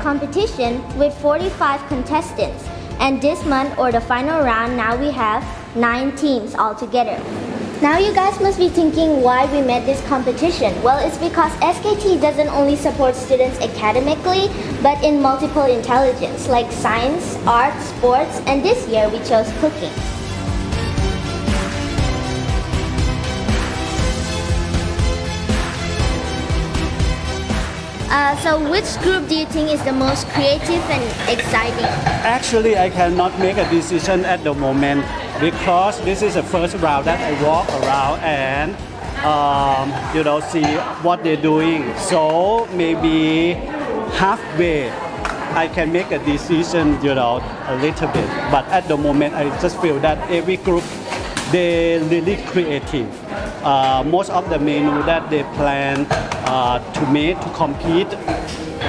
competition with 45 contestants. And this month, or the final round, now we have 9 teams altogether. Now you guys must be thinking why we made this competition. Well, it's because SKT doesn't only support students academically, but in multiple intelligence like science, art, sports, and this year we chose cooking. So which group do you think is the most creative and exciting? Actually, I cannot make a decision at the moment because this is the first round that I walk around and see what they're doing. So maybe halfway I can make a decision, a little bit. But at the moment, I just feel that every group, they're really creative. Most of the menu that they plan to compete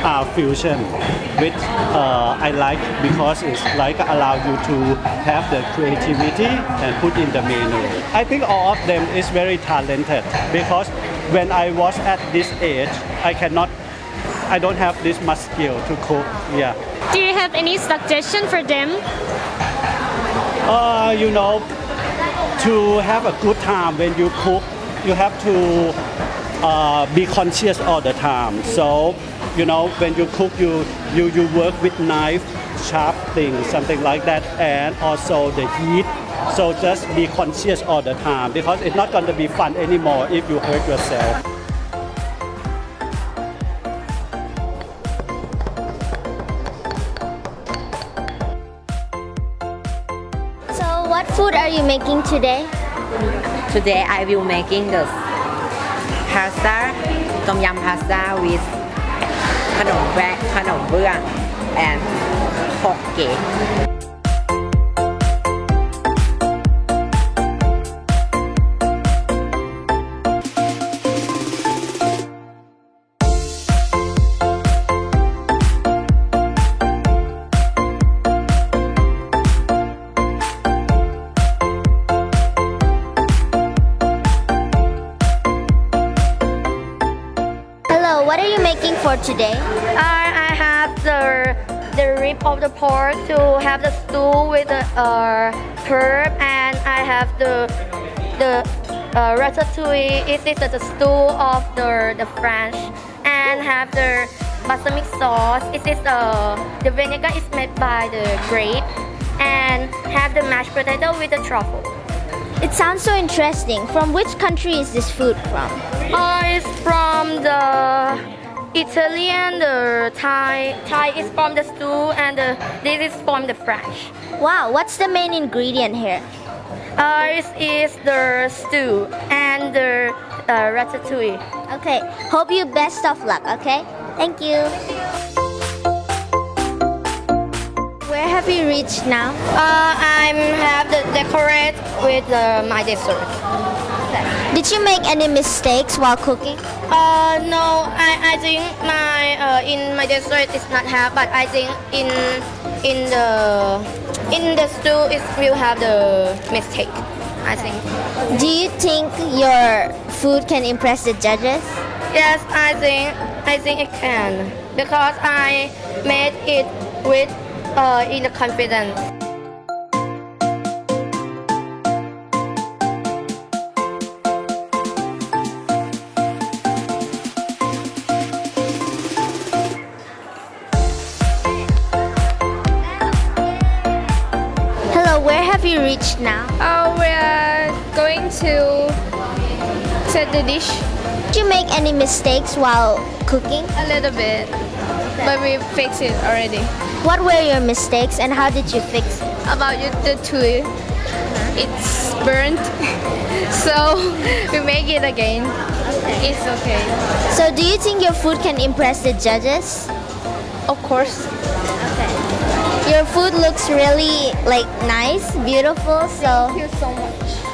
are fusion, which I like because it's like allow you to have the creativity and put in the menu. I think all of them is very talented because when I was at this age, I don't have this much skill to cook. Yeah. Do you have any suggestion for them? To have a good time when you cook, you have to be conscious all the time. So, when you cook, you work with knife, sharp things, something like that, and also the heat. So just be conscious all the time because it's not going to be fun anymore if you hurt yourself. So what food are you making today? Today I will making the pasta, tom yum pasta with ขนมเบื้อง and hokkien. What are you making for today? I have the rib of the pork to have the stew with the herb, and I have the ratatouille. It is the stew of the French, and have the balsamic sauce. It is the vinegar is made by the grape, and have the mashed potato with the truffle. It sounds so interesting. From which country is this food from? It's from the Italian, the Thai. Thai is from the stew, and this is from the French. Wow, what's the main ingredient here? It is the stew and the ratatouille. Okay, hope you best of luck, okay? Thank you. Where have you reached now? I have the decorate with my dessert. Did you make any mistakes while cooking? No, I think my dessert is not have, but I think in the stew it will have the mistake. I think. Do you think your food can impress the judges? Yes, I think it can because I made it with in the confidence. Hello, where have you reached now? We are going to set the dish Did you make any mistakes while cooking? a little bit, but we fixed it already. What were your mistakes and how did you fix it? About the tui, it's burnt, so we make it again. It's okay. So do you think your food can impress the judges? Of course. Your food looks really nice, beautiful, so Thank you so much.